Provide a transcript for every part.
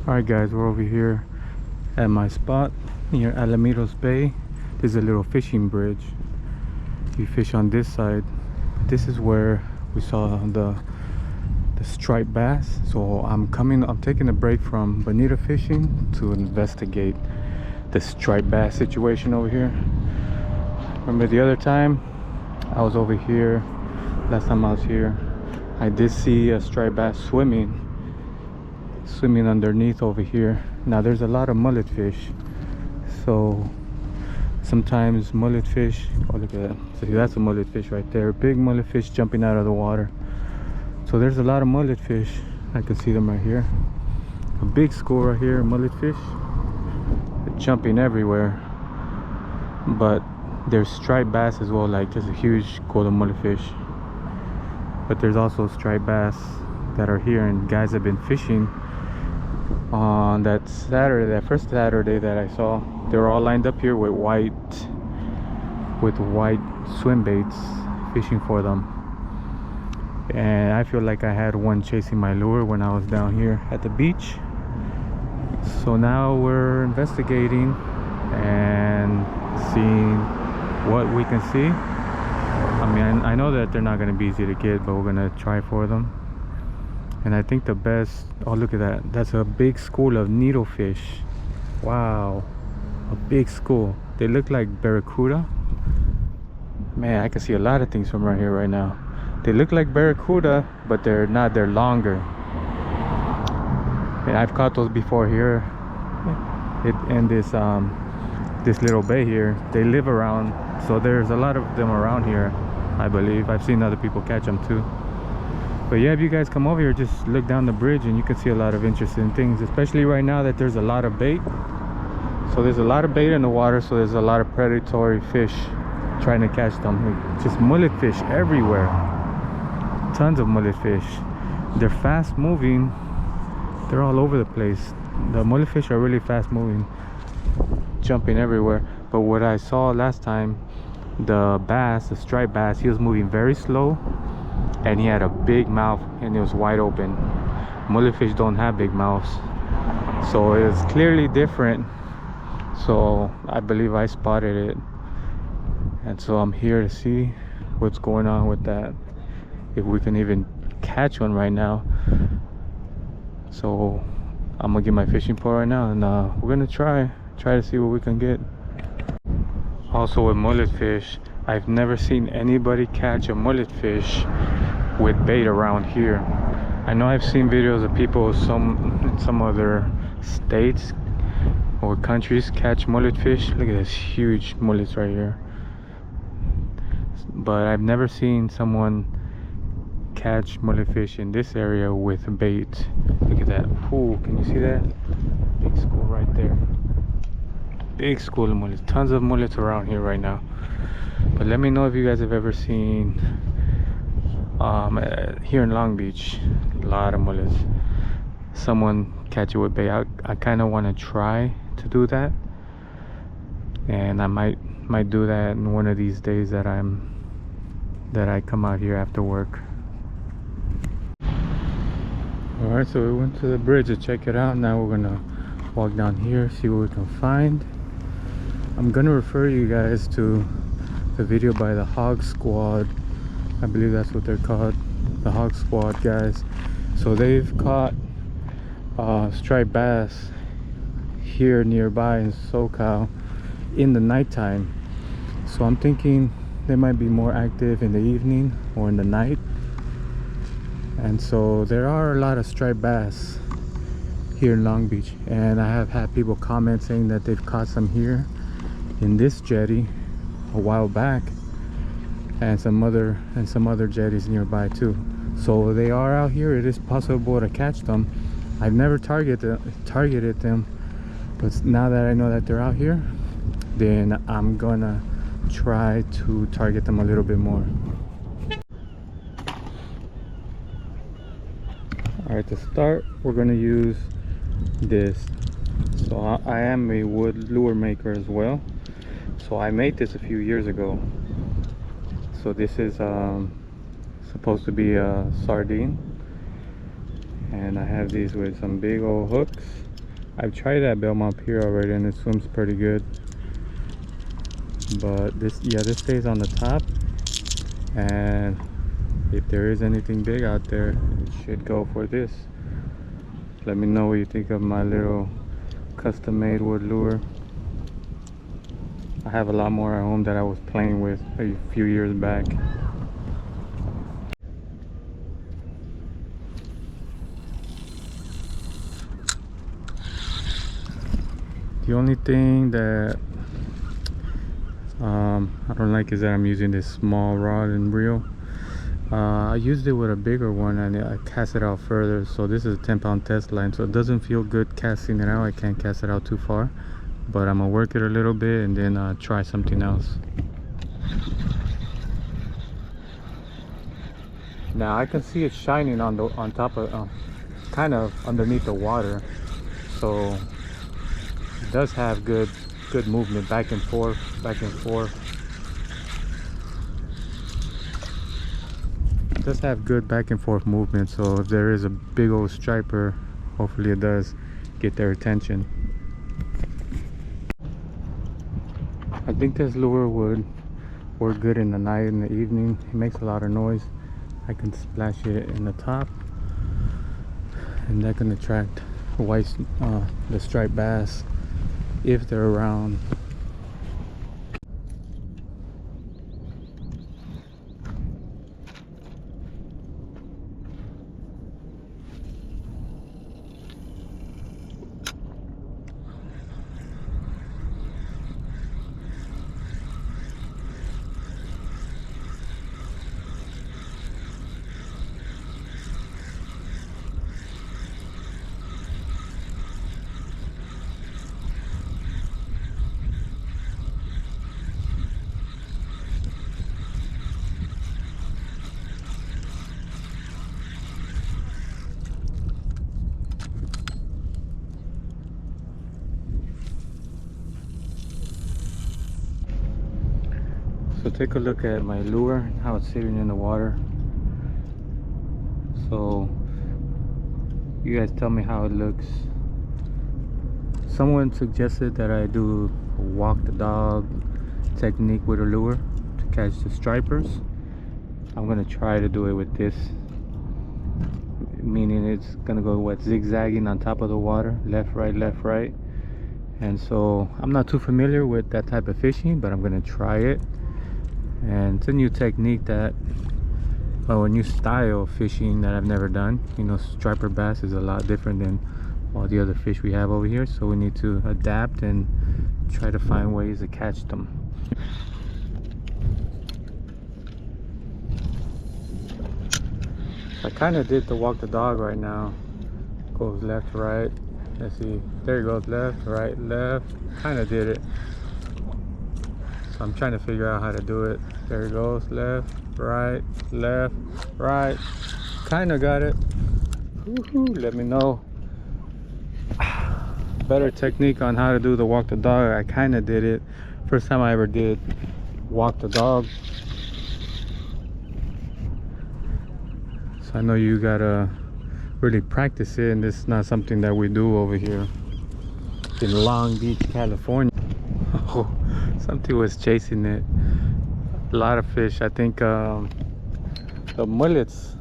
Alright guys, we're over here at my spot near Alamitos Bay. There's a little fishing bridge. You fish on this side. This is where we saw the striped bass. So I'm taking a break from bonita fishing to investigate the striped bass situation over here. Remember the other time I was over here, last time I was here, I did see a striped bass swimming underneath over here. Now there's a lot of mullet fish, so sometimes mullet fish, oh look at that, see that's a mullet fish right there, big mullet fish jumping out of the water. So there's a lot of mullet fish. I can see them right here, a big school right here, mullet fish. They're jumping everywhere. But there's striped bass as well, like there's a huge school of mullet fish, but there's also striped bass that are here, and guys have been fishing on that Saturday, that first Saturday that I saw. They were all lined up here with white swim baits, fishing for them. And I feel like I had one chasing my lure when I was down here at the beach. So now we're investigating and seeing what we can see. I mean, I know that they're not going to be easy to get, but we're going to try for them. And I think the best, oh look at that, that's a big school of needlefish. Wow, a big school. They look like barracuda. Man, I can see a lot of things from right here right now. They look like barracuda, but they're not, they're longer. And I've caught those before here in this little bay here. They live around, so there's a lot of them around here, I believe. I've seen other people catch them too. But yeah, if you guys come over here, just look down the bridge and you can see a lot of interesting things, especially right now that there's a lot of bait. So there's a lot of bait in the water, so there's a lot of predatory fish trying to catch them. Just mullet fish everywhere, tons of mullet fish. They're fast moving, they're all over the place. The mullet fish are really fast moving, jumping everywhere. But what I saw last time, the bass, the striped bass, he was moving very slow, and he had a big mouth and it was wide open. Mullet fish don't have big mouths, so it's clearly different. So I believe I spotted it, and so I'm here to see what's going on with that, if we can even catch one right now. So I'm gonna get my fishing pole right now, and we're gonna try to see what we can get. Also with mullet fish, I've never seen anybody catch a mullet fish with bait around here. I know I've seen videos of people in some other states or countries catch mullet fish. Look at this huge mullets right here. But I've never seen someone catch mullet fish in this area with bait. Look at that. Ooh, can you see that? Big school right there. Big school of mullets. Tons of mullets around here right now. But let me know if you guys have ever seen here in Long Beach, a lot of mullets, someone catch it with bait. I kind of want to try to do that, and I might do that in one of these days that I come out here after work. All right, so we went to the bridge to check it out. Now we're gonna walk down here, see what we can find. I'm gonna refer you guys to the video by the Hog Squad. I believe that's what they're called, the Hog Squad guys. So they've caught striped bass here nearby in SoCal in the nighttime. So I'm thinking they might be more active in the evening or in the night. And so there are a lot of striped bass here in Long Beach, and I have had people comment saying that they've caught some here in this jetty a while back, and some other jetties nearby too. So they are out here. It is possible to catch them. I've never targeted them, but now that I know that they're out here, then I'm gonna try to target them a little bit more. All right, to start, we're gonna use this. So I am a wood lure maker as well. So I made this a few years ago. So this is supposed to be a sardine, and I have these with some big old hooks I've tried that Belmont Pier already and it swims pretty good. But this, yeah, this stays on the top, and if there is anything big out there, it should go for this. Let me know what you think of my little custom made wood lure. I have a lot more at home that I was playing with a few years back. The only thing that I don't like is that I'm using this small rod and reel. I used it with a bigger one and I cast it out further. So this is a 10-pound test line, so it doesn't feel good casting it out. I can't cast it out too far, but I'm gonna work it a little bit and then try something else. Now I can see it shining on top of kind of underneath the water, so it does have good movement back and forth, back and forth. It does have good back and forth movement, so if there is a big old striper, hopefully it does get their attention. I think this lure would work good in the night, in the evening. It makes a lot of noise. I can splash it in the top, and that can attract the striped bass if they're around. So take a look at my lure, how it's sitting in the water. So you guys tell me how it looks. Someone suggested that I do a walk the dog technique with a lure to catch the stripers. I'm gonna try to do it with this, meaning it's gonna go zigzagging on top of the water, left right. And so I'm not too familiar with that type of fishing, but I'm gonna try it. And it's a new technique that, or a new style of fishing that I've never done. You know, striper bass is a lot different than all the other fish we have over here, so we need to adapt and try to find ways to catch them. I kind of did the walk the dog right now. Goes left, right. Let's see. There it goes, left, right, left. Kind of did it. So I'm trying to figure out how to do it. There it goes, left, right. Kind of got it. Let me know. Better technique on how to do the walk the dog. I kind of did it. First time I ever did walk the dog. So I know you gotta really practice it, and this is not something that we do over here in Long Beach, California. Oh, something was chasing it. A lot of fish. I think the mullets.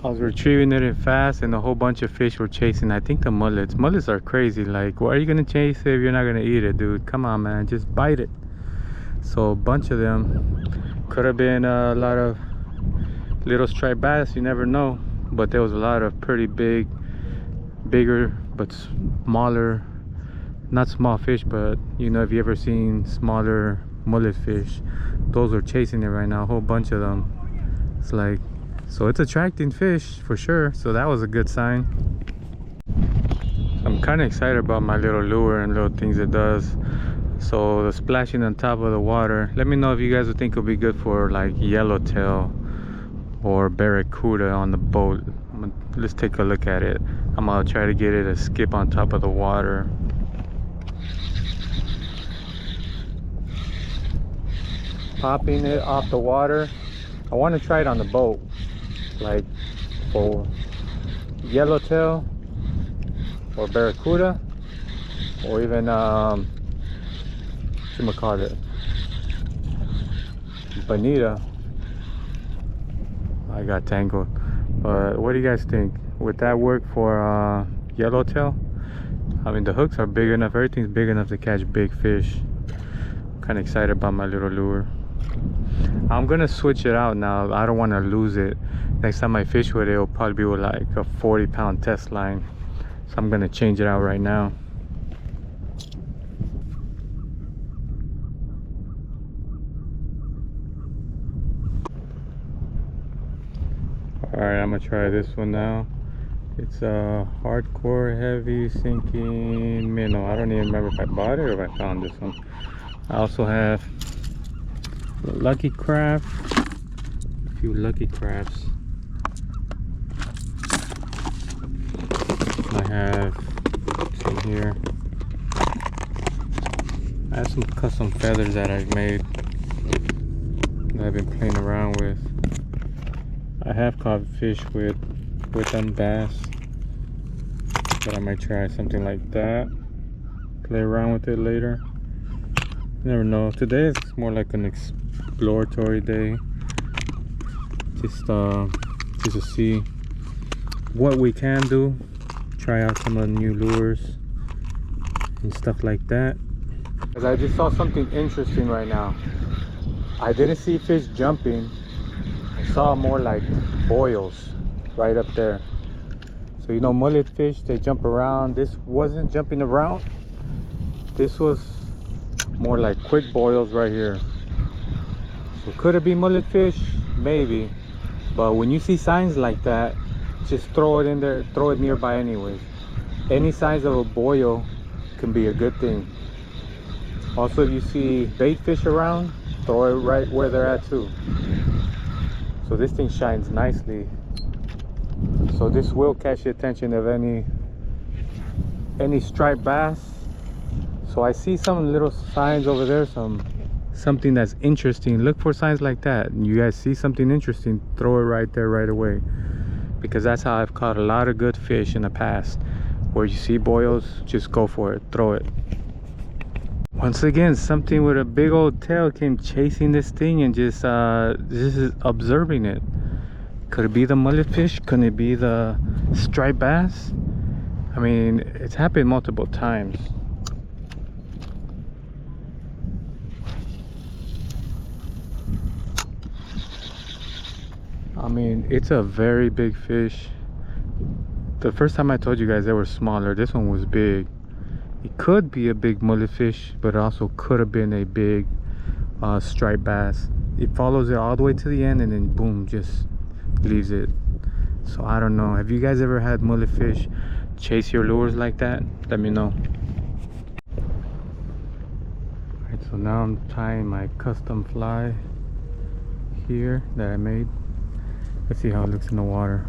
I was retrieving it fast and a whole bunch of fish were chasing. I think the mullets. Mullets are crazy. Like, why are you gonna chase it if you're not gonna eat it, dude? Come on, man, just bite it. So a bunch of them. Could have been a lot of little striped bass, you never know. But there was a lot of pretty bigger but smaller, not small fish, but you know, if you ever seen smaller mullet fish, those are chasing it right now, a whole bunch of them. It's like, so it's attracting fish for sure, so that was a good sign. I'm kind of excited about my little lure and little things it does. So the splashing on top of the water, let me know if you guys would think it would be good for like yellowtail or barracuda on the boat. Let's take a look at it. I'm gonna try to get it to skip on top of the water. Popping it off the water. I want to try it on the boat. like for yellowtail or barracuda, or even whatchamacallit, bonita. I got tangled. But what do you guys think? Would that work for yellowtail? I mean, the hooks are big enough, everything's big enough to catch big fish. Kind of excited about my little lure. I'm gonna switch it out now. I don't want to lose it. Next time I fish with it, it'll probably be with like a 40-pound test line. So I'm gonna change it out right now. Alright, I'm gonna try this one now. It's a hardcore heavy sinking minnow. I don't even remember if I bought it or if I found this one. I also have Lucky Craft, a few Lucky Crafts. I have some here. I have some custom feathers that I've made that I've been playing around with. I have caught fish with them bass, but I might try something like that. Play around with it later. You never know. Today is more like an exploratory day. Just to see what we can do. Try out some of the new lures and stuff like that. Because I just saw something interesting right now. I didn't see fish jumping. I saw more like boils right up there. So you know, mullet fish, they jump around. This wasn't jumping around. This was more like quick boils right here. So could it be mullet fish? Maybe. But when you see signs like that, just throw it in there, throw it nearby anyways. Any signs of a boil can be a good thing. Also, if you see bait fish around, throw it right where they're at too. So this thing shines nicely. So this will catch the attention of any striped bass. So I see some little signs over there, something that's interesting. Look for signs like that. You guys see something interesting, throw it right there right away. Because that's how I've caught a lot of good fish in the past. Where you see boils, just go for it, throw it. Once again, something with a big old tail came chasing this thing and just is observing it. Could it be the mullet fish? Could it be the striped bass? I mean, it's happened multiple times. I mean, it's a very big fish. The first time I told you guys they were smaller. This one was big. It could be a big mullet fish, but it also could have been a big striped bass. It follows it all the way to the end and then boom, just leaves it. So I don't know. Have you guys ever had mullet fish chase your lures like that? Let me know. Alright, so now I'm tying my custom fly here that I made. Let's see how it looks in the water.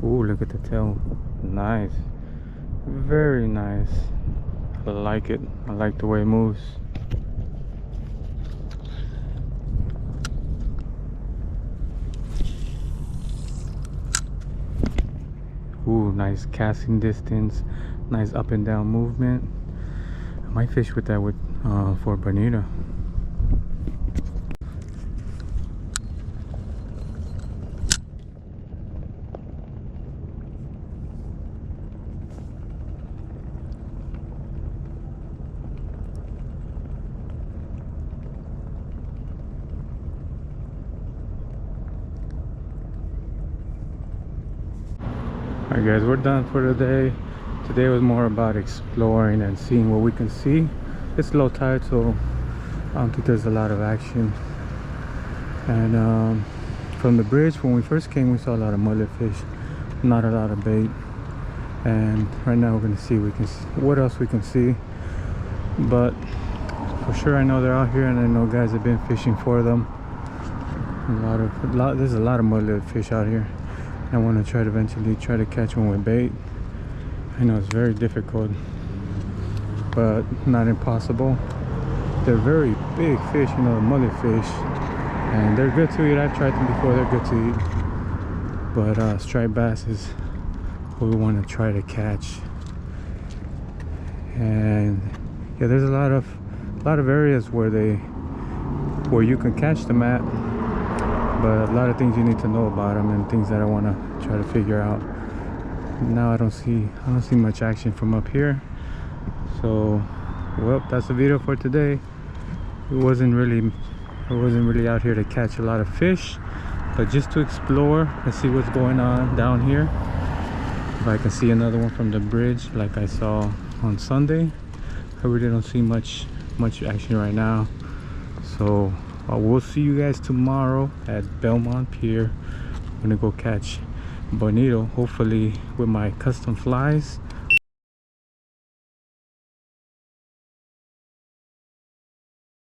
Ooh, look at the tail. Nice. Very nice. I like it. I like the way it moves. Ooh, nice casting distance. Nice up and down movement. I might fish with that for bonita. Alright guys, we're done for the day. Today was more about exploring and seeing what we can see. It's low tide, so I don't think there's a lot of action. And from the bridge, when we first came, we saw a lot of mullet fish, not a lot of bait. And right now we're gonna see what else we can see. But for sure, I know they're out here, and I know guys have been fishing for them. There's a lot of mullet fish out here. I want to eventually try to catch one with bait. I know it's very difficult, but not impossible. They're very big fish, you know, the mullet fish, and they're good to eat. I've tried them before. They're good to eat. but striped bass is what we want to try to catch. And yeah, there's a lot of areas where you can catch them at, but a lot of things you need to know about them and things that I want to try to figure out. Now I don't see much action from up here. So well, that's the video for today. I wasn't really out here to catch a lot of fish, but just to explore and see what's going on down here. If I can see another one from the bridge like I saw on Sunday. I really don't see much action right now. So we'll see you guys tomorrow at Belmont Pier. I'm gonna go catch bonito, hopefully with my custom flies.